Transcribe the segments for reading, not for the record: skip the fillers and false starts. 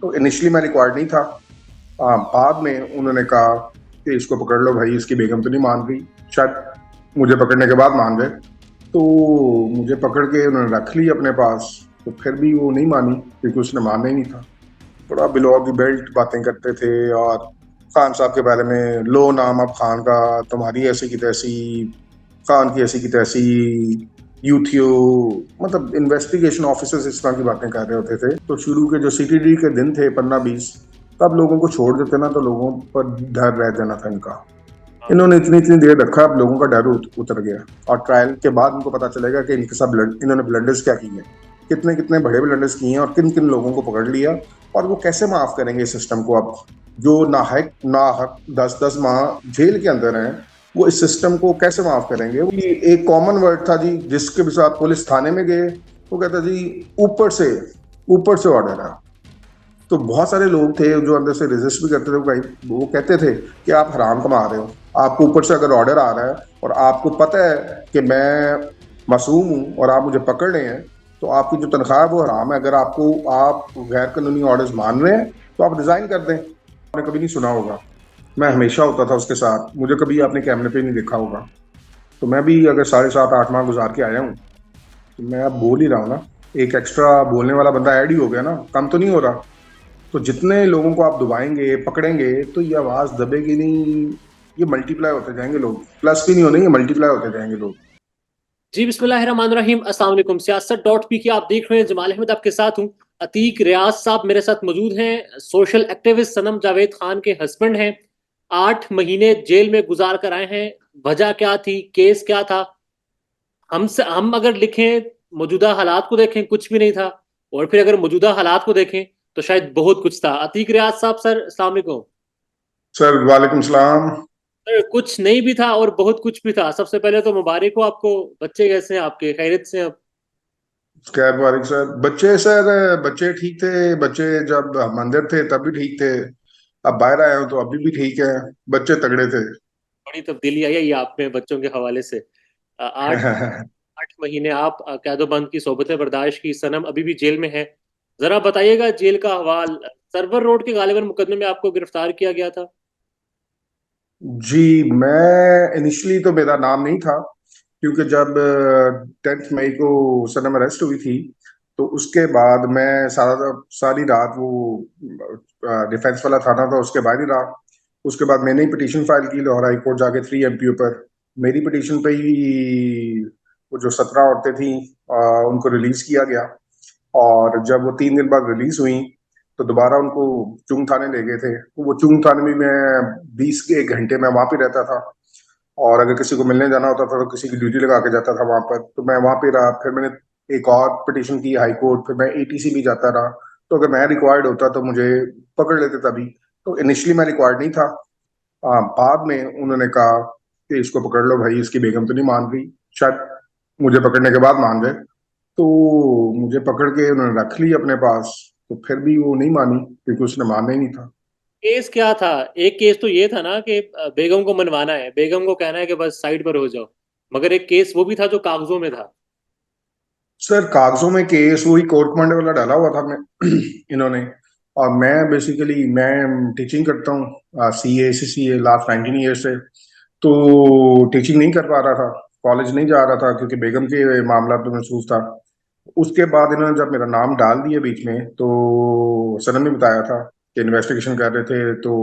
तो इनिशियली मैं रिक्वायर्ड नहीं था। बाद में उन्होंने कहा कि इसको पकड़ लो भाई, इसकी बेगम तो नहीं मान रही। शायद मुझे पकड़ने के बाद मान गए। तो मुझे पकड़ के उन्होंने रख ली अपने पास। तो फिर भी वो नहीं मानी क्योंकि उसने मानना ही नहीं था। बड़ा बिलो द बेल्ट बातें करते थे। और खान साहब के बारे में, लो नाम अब खान का, तुम्हारी ऐसी की तैसी, खान की ऐसी की तैसी, यूथियो, मतलब इन्वेस्टिगेशन ऑफिसर्स इस तरह की बातें कर रहे होते थे। तो शुरू के जो सीटीडी के दिन थे 15-20, तब लोगों को छोड़ देते ना तो लोगों पर डर रह जाना था इनका। हाँ। इन्होंने इतनी इतनी देर रखा, अब लोगों का डर उतर गया। और ट्रायल के बाद उनको पता चलेगा कि इनके सब इन्होंने ब्लंडर्स क्या किए हैं, कितने कितने बड़े ब्लंडर्स किए हैं और किन किन लोगों को पकड़ लिया। और वो कैसे माफ करेंगे इस सिस्टम को अब, जो नाहक नाहक 10-10 माह जेल के अंदर हैं। वो इस सिस्टम को कैसे माफ करेंगे? वो एक कॉमन वर्ड था जी, जिसके भी साथ पुलिस थाने में गए, वो कहता जी ऊपर से ऑर्डर है। तो बहुत सारे लोग थे जो अंदर से रेजिस्ट भी करते थे। वो कहते थे कि आप हराम कमा रहे हो, आपको ऊपर से अगर ऑर्डर आ रहा है और आपको पता है कि मैं मासूम हूं और आप मुझे पकड़ रहे हैं, तो आपकी जो तनख्वाह है वो हराम है। अगर आपको आप गैर कानूनी ऑर्डर्स मान रहे हैं तो आप रिजाइन कर दें। आपने कभी नहीं सुना होगा, मैं हमेशा होता था उसके साथ, मुझे कभी आपने कैमरे पे नहीं देखा होगा। तो मैं भी अगर 7.5-8 माह गुजार के आया हूँ, तो मैं अब बोल ही रहा हूँ ना। एक एक्स्ट्रा बोलने वाला बंदा ऐड ही हो गया ना, कम तो नहीं हो रहा। तो जितने लोगों को आप दबाएंगे पकड़ेंगे तो ये आवाज दबेगी नहीं, ये मल्टीप्लाई होते जाएंगे लोग। प्लस भी नहीं होने, ये मल्टीप्लाई होते जाएंगे लोग। जी बिस्मिल्लाहिर्रहमानिर्रहीम, अस्सलाम वालेकुम। सियासत डॉट पी की आप देख रहे हैं। जमाल अहमद आपके साथ हूँ। अतीक रियाज साहब मेरे साथ मौजूद हैं। सोशल एक्टिविस्ट सनम जावेद खान के हस्बैंड हैं। 8 महीने जेल में गुजार कर आए हैं। वजह क्या थी, केस क्या था? हम अगर लिखें, मौजूदा हालात को देखें, कुछ भी नहीं था। और फिर अगर मौजूदा हालात को देखें तो शायद बहुत कुछ था। अतीक रियाज साहब, सर अस्सलाम वालेकुम। सर वालेकुम सलाम। सर, कुछ नहीं भी था और बहुत कुछ भी था। सबसे पहले तो मुबारक हो आपको। बच्चे कैसे हैं आपके, खैरियत से हैं अब? खैर वालेकुम सर। बच्चे सर, बच्चे ठीक थे। बच्चे जब हम अंदर थे तब भी ठीक थे, अब बाहर आए हो तो अभी भी ठीक है। बच्चे तगड़े थे। बड़ी तब्दीली आई है ये आप में बच्चों के हवाले से। 8 8 महीने आप कैदोबंद की सोबतें बर्दाश्त की। सनम अभी भी जेल में है। जरा बताइएगा जेल का हवाल। सर्वर रोड के गालिबन मुकदमे में आपको गिरफ्तार किया गया था। जी, मैं इनिशियली तो मेरा नाम नहीं था, क्योंकि जब 10 मई को सनम अरेस्ट हुई थी, तो उसके बाद मैं सारी रात वो डिफेंस वाला थाना था उसके बाहर ही रहा। उसके बाद मैंने ही पिटीशन फाइल की लाहौर हाई कोर्ट जाके 3 MPO पर। मेरी पिटीशन पे ही वो जो 17 औरतें थी, उनको रिलीज किया गया। और जब वो 3 दिन बाद रिलीज हुई, तो दोबारा उनको चुंग थाने ले गए थे। तो वो चुंग थाने में मैं 20 के 1 घंटे मैं वहां पे रहता था। और अगर किसी को मिलने जाना होता था तो किसी की ड्यूटी लगा के जाता था वहां पर, तो मैं वहां पे रहा। फिर मैंने एक और पिटीशन की हाई कोर्ट, फिर मैं ATC भी जाता रहा। तो अगर मैं रिक्वायर्ड होता तो मुझे पकड़ लेते तभी। तो इनिशियली मैं रिक्वायर्ड नहीं था। बाद में उन्होंने कहा कि इसको पकड़ लो भाई, इसकी बेगम तो नहीं मान रही। शायद मुझे पकड़ने के बाद मान गए। तो मुझे पकड़ के उन्होंने रख ली अपने पास। तो फिर भी वो नहीं मानी क्योंकि उसने मानना ही नहीं था। केस क्या था? एक केस तो ये था ना कि बेगम को मनवाना है, बेगम को कहना है कि बस साइड पर हो जाओ। मगर एक केस वो भी था जो कागजों में था। सर कागजों में केस वही कोर्ट कमांडर वाला डाला हुआ था मैं इन्होंने। और मैं बेसिकली मैं टीचिंग करता हूँ, CA लास्ट 19 ईयर से। तो टीचिंग नहीं कर पा रहा था, कॉलेज नहीं जा रहा था क्योंकि बेगम के मामला तो महसूस था। उसके बाद इन्होंने जब मेरा नाम डाल दिया बीच में, तो सनम ने बताया था कि इन्वेस्टिगेशन कर रहे थे। तो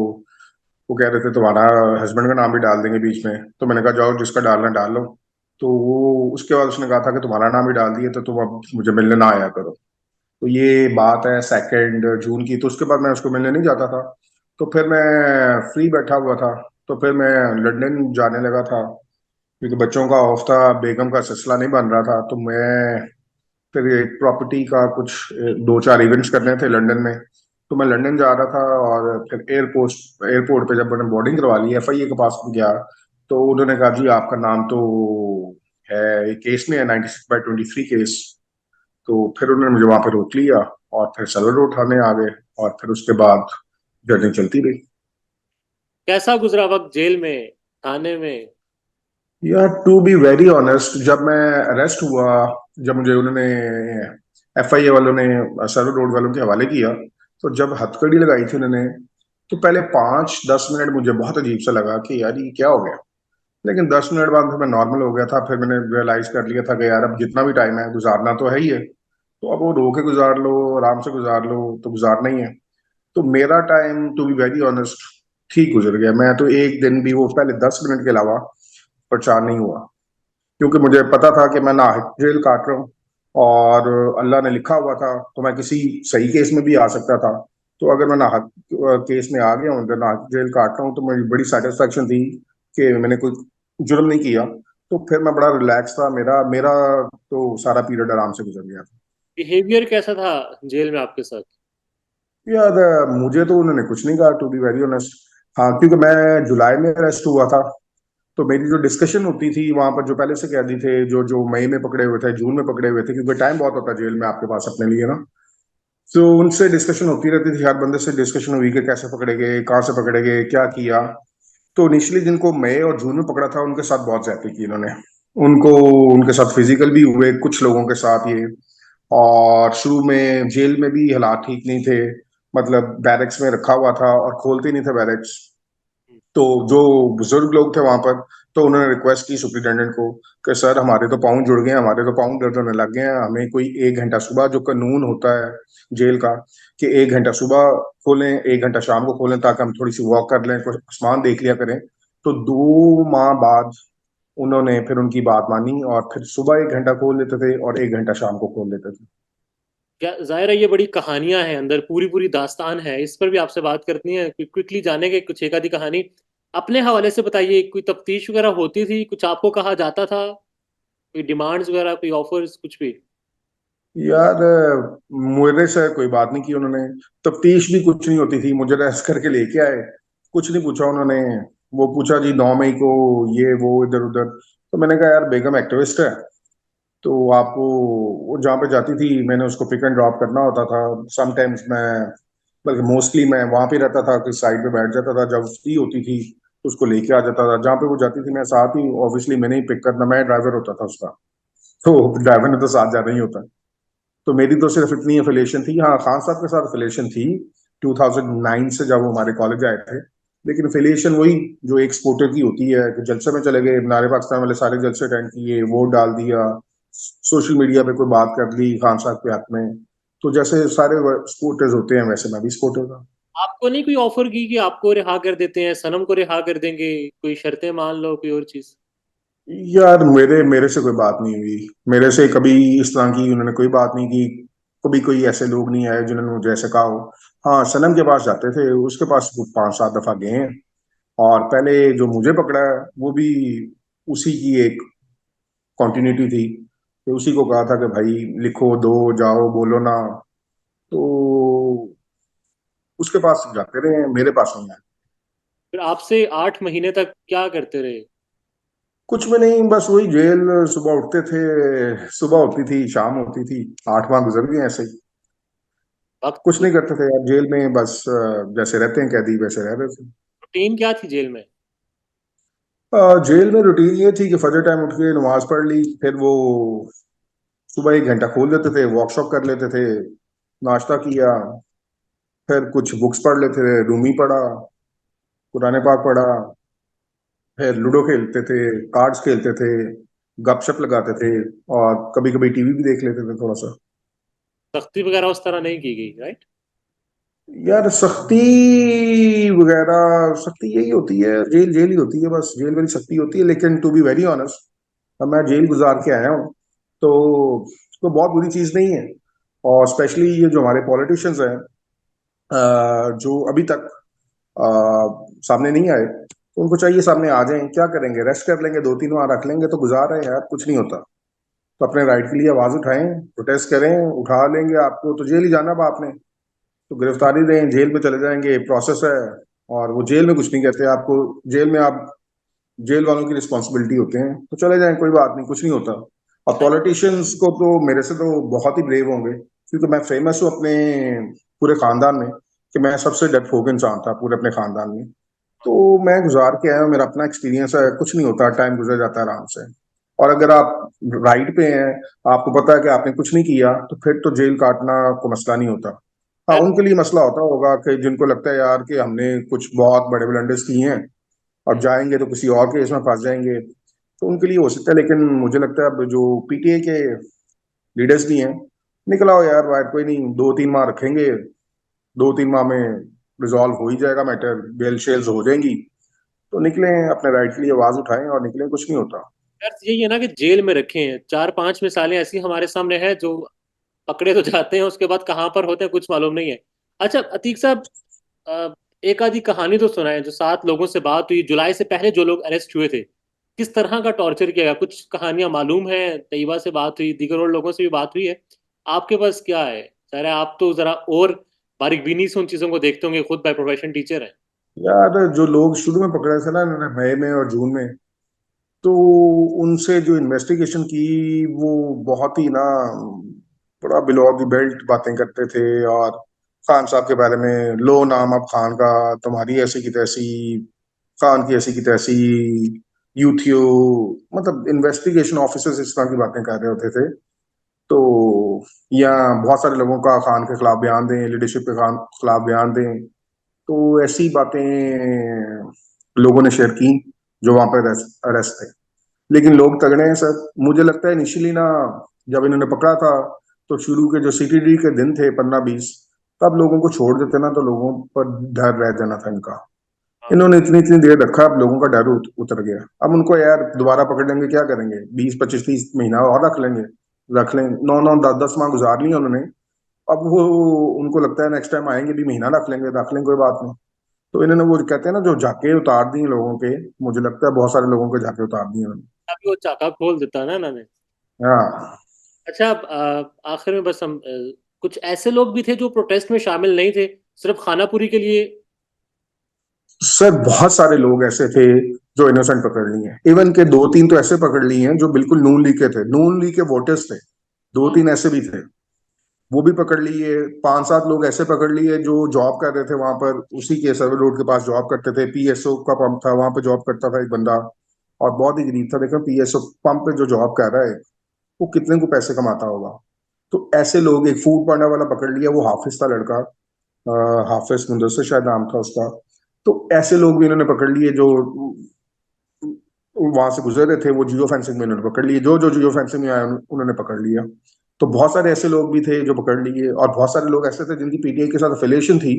वो कह रहे थे तुम्हारा हस्बैंड का नाम भी डाल देंगे बीच में। तो मैंने कहा जाओ, जिसका डालना डाल लो। तो वो उसके बाद उसने कहा था कि तुम्हारा नाम भी डाल दिया तो तुम अब मुझे मिलने ना आया करो। तो ये बात है 2 जून की। तो उसके बाद मैं उसको मिलने नहीं जाता था। तो फिर मैं फ्री बैठा हुआ था। तो फिर मैं लंदन जाने लगा था क्योंकि बच्चों का ऑफ था, बेगम का सिलसिला नहीं बन रहा था। तो मैं फिर एक प्रॉपर्टी का कुछ 2-4 इवेंट्स करने थे लंदन में। तो मैं लंदन जा रहा था। और फिर एयरपोर्ट पे जब मैंने बोर्डिंग करवा ली, FIA के पास में गया, तो उन्होंने कहा जी आपका नाम तो है, एक केस में है, 96/23 केस। तो फिर उन्होंने मुझे वहां पे रोक लिया और फिर सलवर उठाने आ गए। और फिर उसके बाद जर्नी चलती रही। कैसा गुजरा वक्त जेल में, थाने में? यार टू बी वेरी ऑनेस्ट, जब मैं अरेस्ट हुआ, जब मुझे उन्होंने FIA वालों ने सलवर रोड वालों के हवाले किया, तो जब हथकड़ी लगाई थी उन्होंने, तो पहले 5-10 मिनट मुझे बहुत अजीब सा लगा कि यार ये क्या हो गया। लेकिन 10 मिनट बाद फिर मैं नॉर्मल हो गया था, फिर मैंने रियलाइज कर लिया था कि यार अब जितना भी टाइम है गुजारना तो है ही है, तो अब वो रो के गुजार लो, आराम से गुजार लो, तो गुजारना ही है। तो मेरा time to be very honest ठीक गुजर गया। मैं तो एक दिन भी वो पहले 10 मिनट के अलावा परेशान नहीं हुआ, क्योंकि मुझे पता था कि मैं ना जेल काट रहा हूँ, और अल्लाह ने लिखा हुआ था, तो मैं किसी सही केस में भी आ सकता था। तो अगर मैं नाहक केस में आ गया हूँ, अगर नाहक जेल काट रहा हूँ, तो मुझे बड़ी सेटिस्फेक्शन थी कि मैंने कोई जुर्म नहीं किया। तो फिर मैं बड़ा रिलैक्स था, मेरा मेरा तो सारा पीरियड आराम से गुजर गया था। बिहेवियर कैसा था जेल में आपके साथ? यार मुझे तो उन्होंने कुछ नहीं कहा, टू बी वेरी ऑनेस्ट। हाँ, क्योंकि मैं जुलाई में अरेस्ट हुआ था, तो मेरी जो डिस्कशन होती थी वहां पर, जो पहले से कैदी थे, जो जो मई में पकड़े हुए थे, जून में पकड़े हुए थे, क्योंकि टाइम बहुत होता है जेल में आपके पास अपने लिए ना, तो उनसे डिस्कशन होती रहती थी। हर बंदे से डिस्कशन हुई कि कैसे पकड़े गए, कहाँ से पकड़े गए, क्या किया। तो इनिशियली जिनको मई और जून में पकड़ा था उनके साथ बहुत ज्यादती की इन्होंने। उनको उनके साथ फिजिकल भी हुए कुछ लोगों के साथ ये। और शुरू में जेल में भी हालात ठीक नहीं थे, मतलब बैरक्स में रखा हुआ था और खोलते नहीं थे बैरक्स। तो जो बुजुर्ग लोग थे वहां पर, तो उन्होंने रिक्वेस्ट की सुप्रिटेंडेंट को कि सर हमारे तो पाँव जुड़ गए हैं, हमारे तो पाँव दर्द होने लग गए हैं, हमें कोई 1 घंटा सुबह, जो कानून होता है जेल का कि 1 घंटा सुबह खोलें, 1 घंटा शाम को खोलें, ताकि हम थोड़ी सी वॉक कर लें, कुछ आसमान देख लिया करें। तो 2 माह बाद उन्होंने फिर उनकी बात मानी, और फिर सुबह 1 घंटा खोल लेते थे और 1 घंटा शाम को खोल लेते थे। क्या जाहिर है ये बड़ी कहानियां हैं अंदर, पूरी पूरी दास्तान है, इस पर भी आपसे बात करनी है, क्विकली जानेंगे कुछ एक आधी कहानी अपने हवाले से बताइए। कोई तफ्तीश वगैरह होती थी, कुछ आपको कहा जाता था, कोई डिमांड्स वगैरह, कोई ऑफर्स, कुछ भी? यार मेरे से कोई बात नहीं की उन्होंने, तफ्तीश भी कुछ नहीं होती थी, मुझे अरेस्ट करके लेके आए, कुछ नहीं पूछा उन्होंने। वो पूछा जी 9 मई को, ये वो इधर उधर। तो मैंने कहा यार बेगम एक्टिविस्ट है, तो आपको वो जहाँ पे जाती थी मैंने उसको पिक एंड ड्रॉप करना होता था। समटाइम्स मैं, बल्कि मोस्टली मैं वहां पे रहता था कि साइड पे बैठ जाता था, जब फ्री होती थी तो उसको लेके आ जाता था जहाँ पे वो जाती थी, मैं साथ ही ऑब्वियसली मैंने ही पिक करना, मैं ड्राइवर होता था उसका। तो ड्राइवर ने तो साथ जाना ही होता। तो मेरी तो सिर्फ इतनी एफिलिएशन थी, हाँ खान साहब के साथ एफिलिएशन थी 2009 से, जब वो हमारे कॉलेज आए थे। लेकिन एफिलिएशन वही जो एक स्पोर्टर की होती है कि जलसे में चले गए, नारे पाकिस्तान वाले सारे जलसे अटेंड किए, वोट डाल दिया, सोशल मीडिया पे कोई बात कर ली खान साहब के हक में। तो जैसे सारे स्पोर्टर्स होते हैं वैसे मैं भी स्पोर्टर था। आपको नहीं कोई ऑफर की कि आपको रिहा कर देते हैं, सनम को रिहा कर देंगे, कोई शर्तें मान लो, कोई और चीज? यार मेरे मेरे से कोई बात नहीं हुई, मेरे से कभी इस तरह की उन्होंने कोई बात नहीं की। कभी कोई ऐसे लोग नहीं आए जिन्होंने मुझे ऐसे कहा हो। हाँ, सनम के पास जाते थे, उसके पास 5-7 दफा गए हैं। और पहले जो मुझे पकड़ा है वो भी उसी की एक कॉन्टिन्यूटी थी, तो उसी को कहा था कि भाई लिखो दो, जाओ बोलो ना। तो उसके पास जाते रहे, मेरे पास नहीं आए। फिर आपसे 8 महीने तक क्या करते रहे? कुछ में नहीं, बस वही जेल, सुबह उठते थे, सुबह होती थी शाम होती थी, 8 माह गुजर गए ऐसे ही। कुछ वक्त नहीं करते थे यार जेल में, बस जैसे रहते हैं कैदी वैसे रह रहे थे। रूटीन क्या थी जेल में? जेल में रूटीन ये थी कि फजर टाइम उठ के नमाज पढ़ ली, फिर वो सुबह 1 घंटा खोल देते थे, वर्कशॉप कर लेते थे, नाश्ता किया, फिर कुछ बुक्स पढ़ लेते थे, रूमी पढ़ा, कुरान पाक पढ़ा, फिर लूडो खेलते थे, कार्ड्स खेलते थे, गपशप लगाते थे, और कभी कभी टीवी भी देख लेते थे थोड़ा सा। सख्ती वगैरह उस तरह नहीं की गई, राइट? यार सख्ती वगैरह, सख्ती यही होती है, जेल जेल ही होती है, बस जेल वाली सख्ती होती है। लेकिन टू बी वेरी ऑनेस्ट, अब मैं जेल गुजार के आया हूँ, तो बहुत बुरी चीज नहीं है। और स्पेशली ये जो हमारे पॉलिटिशियंस हैं, जो अभी तक अ, सामने नहीं आए, तो उनको चाहिए सामने आ जाएं, क्या करेंगे, रेस्ट कर लेंगे, 2-3 माह रख लेंगे, तो गुजार रहे हैं यार, कुछ नहीं होता। तो अपने राइट के लिए आवाज उठाएं, प्रोटेस्ट करें, उठा लेंगे आपको, तो जेल ही जाना अब आपने, तो गिरफ्तारी दें, जेल में चले जाएंगे, प्रोसेस है। और वो जेल में कुछ नहीं कहते आपको, जेल में आप जेल वालों की रिस्पॉन्सिबिलिटी होते हैं, तो चले जाएं, कोई बात नहीं, कुछ नहीं होता। और पॉलिटिशियंस को तो मेरे से तो बहुत ही ब्रेव होंगे, क्योंकि मैं फेमस हूँ अपने पूरे खानदान में कि मैं सबसे डरपोक इंसान था पूरे अपने खानदान में। तो मैं गुजार के आया हूं, मेरा अपना एक्सपीरियंस है, कुछ नहीं होता, टाइम गुजर जाता है आराम से। और अगर आप राइट पे हैं, आपको पता है कि आपने कुछ नहीं किया, तो फिर तो जेल काटना कोई मसला नहीं होता। हाँ, उनके लिए मसला होता होगा कि जिनको लगता है यार कि हमने कुछ बहुत बड़े ब्लंडर्स किए हैं और जाएंगे तो किसी और केस में फंस जाएंगे, तो उनके लिए हो सकता है। लेकिन मुझे लगता है अब जो पीटीए के लीडर्स भी हैं, निकला हो यार बात, कोई नहीं, 2-3 माह रखेंगे, 2-3 माह में रिजॉल्व हो ही जाएगा मैटर, बेल शेल्स हो जाएंगी, तो निकले अपने राइट के लिए आवाज उठाएं और निकले, कुछ नहीं होता। यार यही है ना कि जेल में रखे हैं, 4-5 मिसालें ऐसी हमारे सामने है जो पकड़े तो जाते हैं, उसके बाद कहाँ पर होते हैं कुछ मालूम नहीं है। अच्छा अतीक साहब, अ, एक आधी कहानी तो सुनाए, जो 7 लोगों से बात हुई जुलाई से पहले, जो लोग अरेस्ट हुए थे, किस तरह का टॉर्चर किया गया, कुछ कहानियां मालूम है? तैयबा से बात हुई, दीगर और लोगों से भी बात हुई है, आपके पास क्या है? जरा आप तो जरा और बारीकबीनी से उन चीजों को देखते होंगे, खुद बाय प्रोफेशन टीचर है। यार जो लोग शुरू में पकड़े थे ना इन्होंने, मई में और जून में, तो उनसे जो इन्वेस्टिगेशन की, वो बहुत ही ना बड़ा बिलो द बेल्ट बातें करते थे। और खान साहब के बारे में, लो नाम अब खान का, तुम्हारी ऐसी की तैसी, खान की ऐसी की तैसी, यू थियो, मतलब इन्वेस्टिगेशन ऑफिसर्स इस तरह की बातें कर रहे होते थे। तो यहाँ बहुत सारे लोगों का खान के खिलाफ बयान दें, लीडरशिप के खिलाफ बयान दें, तो ऐसी बातें लोगों ने शेयर की जो वहां पर अरेस्ट थे। लेकिन लोग तगड़े हैं सर, मुझे लगता है इनिशियली ना, जब इन्होंने पकड़ा था, तो शुरू के जो सीटीडी के दिन थे 15-20, तब लोगों को छोड़ देते ना तो लोगों पर डर रह जाना था इनका। हाँ। इन्होंने इतनी इतनी देर रखा, अब लोगों का डर उतर गया। अब उनको यार दोबारा पकड़ लेंगे, क्या करेंगे, 20-25-30 महीना और रख लेंगे, रख लेंगे, 9-9 10-10 माह गुजार लिए उन्होंने। अब वो, उनको लगता है नेक्स्ट टाइम आएंगे भी, महीना रख लेंगे, कोई बात नहीं। तो इन्होंने वो कहते हैं ना, जो झाके उतार दिए लोगों के, मुझे लगता है बहुत सारे लोगों के झाके उतार दिए उन्होंने। अभी वो चाका खोल देता है ना इन्होंने। हाँ अच्छा, आखिर में बस हम, कुछ ऐसे लोग भी थे जो प्रोटेस्ट में शामिल नहीं थे, सिर्फ खानापुरी के लिए। सर, बहुत सारे लोग ऐसे थे जो इनोसेंट पकड़ लिए, इवन के 2-3 तो ऐसे पकड़ लिए हैं जो बिल्कुल नून लीग के थे, नून लीग के वोटर्स थे, दो हाँ। तीन ऐसे भी थे, वो भी पकड़ लिए। 5-7 लोग ऐसे पकड़ लिए जो जॉब कर रहे थे वहां पर, उसी के सर्वे रोड के पास जॉब करते थे, पीएसओ का पंप था वहां पे जॉब करता था एक बंदा, और बहुत ही गरीब था। देखो पीएसओ पंप पे जो जॉब कर रहा है, वो कितने को पैसे कमाता होगा। तो ऐसे लोग, एक फूड पांडा वाला पकड़ लिया, वो हाफिज था लड़का, हाफिज मुदस्सिर शायद नाम था उसका। तो ऐसे लोग भी इन्होंने पकड़ लिए जो वहां से गुजर रहे थे, वो जियो फेंसिंग में इन्होंने पकड़ लिए, जो जियो फेंसिंग में आया उन्होंने पकड़ लिया। तो बहुत सारे ऐसे लोग भी थे जो पकड़ लिए, और बहुत सारे लोग ऐसे थे जिनकी पीटीआई के साथ अफिलिएशन थी,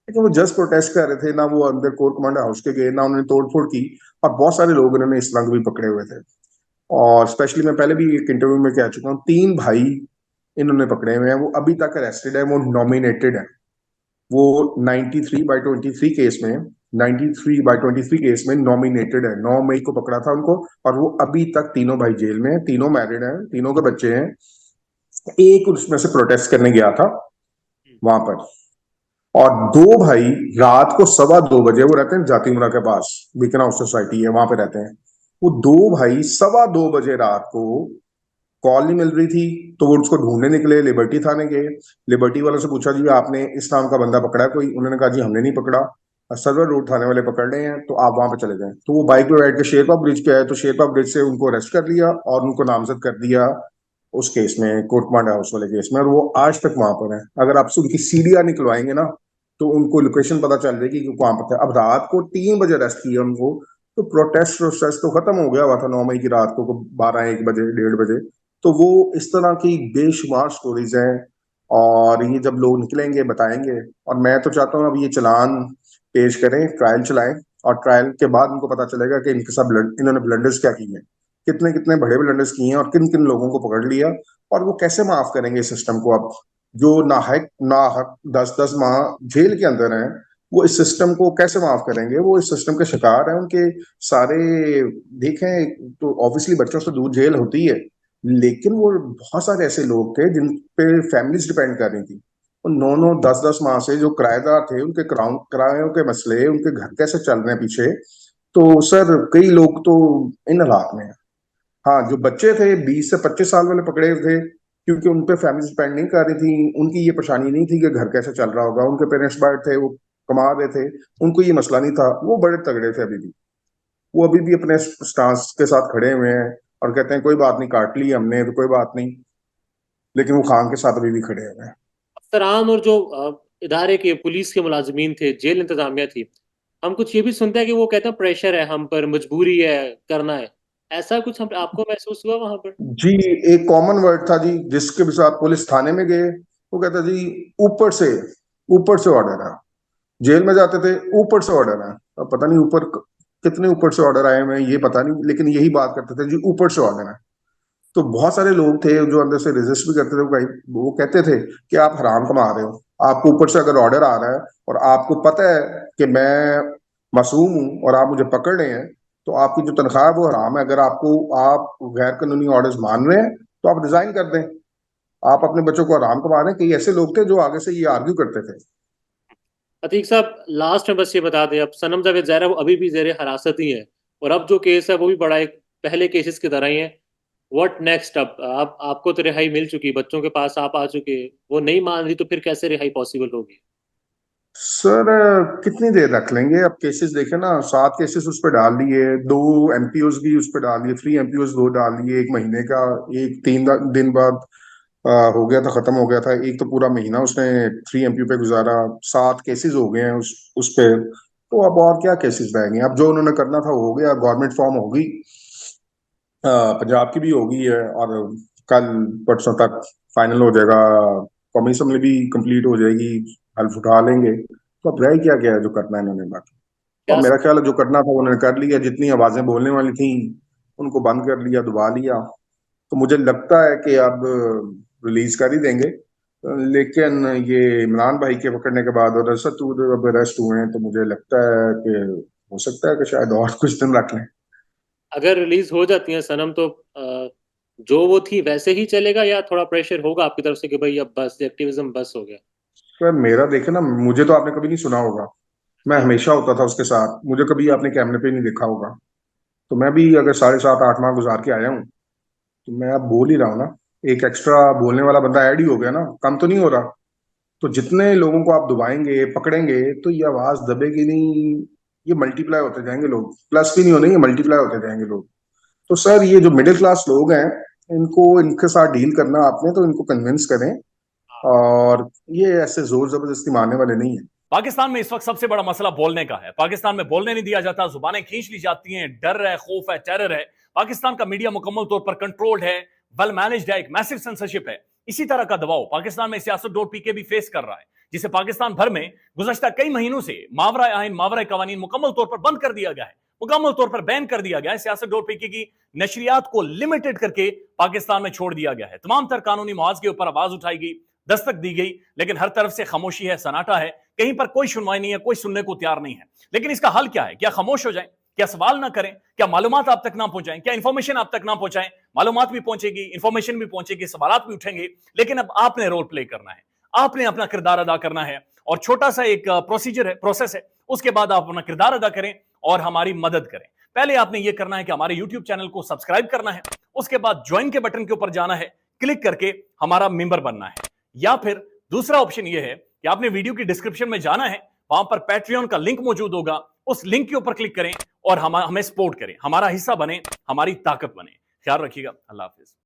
लेकिन वो जस्ट प्रोटेस्ट कर रहे थे ना, वो अंदर कोर कमांडर हाउस के गए ना, उन्होंने तोड़फोड़ की। और बहुत सारे लोग इन्होंने इस तरह के भी पकड़े हुए थे। और स्पेशली मैं पहले भी एक इंटरव्यू में कह चुका हूँ, 3 भाई इन्होंने पकड़े हुए हैं, वो अभी तक अरेस्टेड है, वो नॉमिनेटेड है। वो 93/23 केस में नॉमिनेटेड है, 9 मई को पकड़ा था उनको, और वो अभी तक तीनों भाई जेल में हैं, तीनों मैरिड हैं, तीनों के बच्चे हैं। एक उसमें से प्रोटेस्ट करने गया था वहां पर, और 2 भाई रात को 2:15 बजे, वो रहते हैं जातिमुरा के पास, बिकना हाउस सोसाइटी है वहां पे रहते हैं, वो 2 भाई 2:15 बजे रात को कॉल नहीं मिल रही थी, तो वो उसको ढूंढने निकले, लिबर्टी थाने गए। लिबर्टी वालों से पूछा, जी आपने इस नाम का बंदा पकड़ा है कोई? उन्होंने कहा जी हमने नहीं पकड़ा, सर्वर रोड थाने वाले पकड़ रहे हैं, तो आप वहां पे चले जाएं। तो वो बाइक पे बैठ के शेरपा ब्रिज पे आए, तो शेरपा ब्रिज से उनको अरेस्ट कर लिया और उनको नामजद कर दिया उस केस में, कोर्टमांड हाउस वाले केस में, और वो आज तक वहां पर है। अगर आप उनकी सीढ़ियां निकलवाएंगे ना, तो उनको लोकेशन पता चल जाएगी कि वहां पर थे। अब रात को 3 बजे अरेस्ट किया उनको, तो प्रोटेस्ट तो खत्म हो गया हुआ था 9 मई की रात को, 12-1 बजे, 1:30 बजे। तो वो इस तरह की बेशुमार स्टोरीज हैं, और ये जब लोग निकलेंगे बताएंगे। और मैं तो चाहता हूँ अब ये चालान पेश करें, ट्रायल चलाएं, और ट्रायल के बाद उनको पता चलेगा कि इनके सब इन्होंने ब्लंडर्स क्या किए हैं, कितने कितने बड़े ब्लंडर्स किए हैं, और किन किन लोगों को पकड़ लिया। और वो कैसे माफ करेंगे सिस्टम को अब, जो नाहक नाहक 10-10 माह जेल के अंदर हैं, वो इस सिस्टम को कैसे माफ करेंगे? वो इस सिस्टम के शिकार हैं, उनके सारे देखें तो ऑब्वियसली बच्चों से दूर जेल होती है, लेकिन वो बहुत सारे ऐसे लोग थे जिन पे फैमिलीज डिपेंड कर रही थी। 9-9 10-10 माह से जो किराएदार थे, उनके किरायों के मसले, उनके घर कैसे चल रहे हैं पीछे। तो सर कई लोग तो इन हालात में हैं। हाँ, जो बच्चे थे 20 से 25 साल वाले पकड़े थे, क्योंकि उन पे फैमिली डिपेंड नहीं कर रही थी, उनकी ये परेशानी नहीं थी कि घर कैसे चल रहा होगा, उनके पेरेंट्स बाहर थे, वो कमा रहे थे, उनको ये मसला नहीं था, वो बड़े तगड़े थे अभी भी। वो अभी भी अपने स्टांस के साथ खड़े हुए हैं, और कहते हैं कोई बात नहीं, काट ली हमने तो कोई बात नहीं, लेकिन वो खान के साथ अभी भी खड़े हुए हैं। अफसरान और जो इदारे के पुलिस के मुलाजमीन थे, जेल इंतजामिया थी, हम कुछ ये भी सुनते हैं कि वो कहते हैं प्रेशर है हम पर, मजबूरी है, करना है। ऐसा कुछ हम आपको महसूस हुआ वहां पर? जी, एक कॉमन वर्ड था जी, जिसके साथ पुलिस थाने में गए, वो कहता जी ऊपर से ऑर्डर है। जेल में जाते थे, ऊपर से ऑर्डर है। अब पता नहीं ऊपर कितने ऊपर से ऑर्डर आए हैं ये पता नहीं, लेकिन यही बात करते थे जी, ऊपर से ऑर्डर है। तो बहुत सारे लोग थे जो अंदर से रेजिस्ट भी करते थे भाई। वो कहते थे कि आप हराम कमा रहे हो, आपको ऊपर से अगर ऑर्डर आ रहा है और आपको पता है कि मैं मासूम हूं और आप मुझे पकड़ रहे हैं, तो आपकी जो तनख्वाह है वो हराम है। अगर आपको आप गैर कानूनी ऑर्डर्स मान रहे हैं तो आप रिजाइन कर दें। आप अपने बच्चों को हराम कमा रहे हैं। कई ऐसे लोग थे जो आगे से ये आर्ग्यू करते थे। अतीक साहब, लास्ट में बस ये बता दें, अब सनम जावेद ज़ाहिर है वो अभी भी जेर हिरासत ही है, और अब जो केस है वो भी बड़ा एक पहले केसेस की तरह ही है। What next? अब आपको तो रिहाई मिल चुकी, बच्चों के पास आप आ चुके, वो नहीं मान रही, तो फिर कैसे रिहाई पॉसिबल होगी? सर कितनी देर रख लेंगे? अब केसेस देखे ना, 7 केसेस उस पर डाल दिए, 2 एमपीओज भी उस पर डाल दिए, 3 एमपीओज 2 डाल दिए, 1 महीने का। एक 3 दिन बाद हो गया था, खत्म हो गया था। एक तो पूरा महीना उसने 3 एमपीओ पे गुजारा। 7 केसेस हो गए हैं उस पे। तो अब और क्या केसेस रह गए? अब जो उन्होंने करना था वो हो गया। गवर्नमेंट फॉर्म होगी, पंजाब की भी होगी है, और कल परसों तक फाइनल हो जाएगा। कौमी असम्बली भी कंप्लीट हो जाएगी, हल्फ उठा लेंगे। तो अब रह क्या गया है जो करना है इन्होंने बाकी? क्या और मेरा ख्याल है जो करना था वो उन्होंने कर लिया। जितनी आवाजें बोलने वाली थी उनको बंद कर लिया, दबा लिया। तो मुझे लगता है कि अब रिलीज कर ही देंगे। लेकिन ये इमरान भाई के पकड़ने के बाद और असद अब अरेस्ट हुए हैं, तो मुझे लगता है कि हो सकता है कि शायद और कुछ दिन रख लें। अगर रिलीज हो जाती है सनम, तो जो वो थी वैसे ही चलेगा, या थोड़ा प्रेशर होगा आपकी तरफ से कि भाई अब बस, एक्टिविज्म बस हो गया? तो मेरा देखे ना, मुझे तो आपने कभी नहीं सुना होगा। मैं जी। हमेशा होता था उसके साथ, मुझे कभी आपने कैमरे पे नहीं देखा होगा। तो मैं भी अगर 7.5 8 माह गुजार के आया हूँ, तो मैं अब बोल ही रहा हूँ ना। एक एक्स्ट्रा बोलने वाला बंदा ऐड ही हो गया ना, कम तो नहीं हो रहा। तो जितने लोगों को आप दबाएंगे पकड़ेंगे तो ये आवाज दबेगी नहीं। ये मल्टीप्लाई होते जाएंगे लोग, प्लस भी नहीं होने, ये मल्टीप्लाई होते जाएंगे लोग। तो सर ये जो मिडिल क्लास लोग हैं, इनको इनके साथ डील करना आपने, तो इनको कन्विंस करें। और ये ऐसे जोर जबरदस्ती मारने वाले नहीं है। पाकिस्तान में इस वक्त सबसे बड़ा मसला बोलने का है। पाकिस्तान में बोलने नहीं दिया जाता, जुबानें खींच ली जाती हैं, डर है, खौफ है, टेरर है। पाकिस्तान का मीडिया मुकम्मल तौर पर कंट्रोल्ड है, वेल मैनेज्ड है, एक मैसिव सेंसरशिप है। इसी तरह का दबाव पाकिस्तान में सियासत.pk भी फेस कर रहा है, जिसे पाकिस्तान भर में गुज़श्ता कई महीनों से मावरा आइन, मावरा कवानीन मुकम्मल तौर पर बंद कर दिया गया है, मुकम्मल तौर पर बैन कर दिया गया है। सियासत.pk की नशरियात को लिमिटेड करके पाकिस्तान में छोड़ दिया गया है। तमाम तर कानूनी मुआवजे के ऊपर आवाज उठाई गई, दस्तक दी गई, लेकिन हर तरफ से खामोशी है, सन्नाटा है। कहीं पर कोई सुनवाई नहीं है, कोई सुनने को तैयार नहीं है। लेकिन इसका हल क्या है? क्या खामोश हो जाएं? क्या सवाल ना करें? क्या मालूमात आप तक ना पहुंचाएं? क्या इंफॉर्मेशन आप तक ना पहुंचाएं? मालूमात भी पहुंचेगी, इंफॉर्मेशन भी पहुंचेगी, सवाल भी उठेंगे, लेकिन अब आपने रोल प्ले करना है, आपने अपना किरदार अदा करना है। और छोटा सा एक प्रोसीजर है, प्रोसेस है, उसके बाद आप अपना किरदार अदा करें और हमारी मदद करें। पहले आपने यह करना है कि हमारे यूट्यूब चैनल को सब्सक्राइब करना है, उसके बाद ज्वाइन के बटन के ऊपर जाना है, क्लिक करके हमारा मेंबर बनना है। या फिर दूसरा ऑप्शन यह है कि आपने वीडियो की डिस्क्रिप्शन में जाना है, वहां पर पैट्रियन का लिंक मौजूद होगा, उस लिंक के ऊपर क्लिक करें और हमें सपोर्ट करें, हमारा हिस्सा बने, हमारी ताकत बने। ख्याल रखिएगा। अल्लाह हाफिज।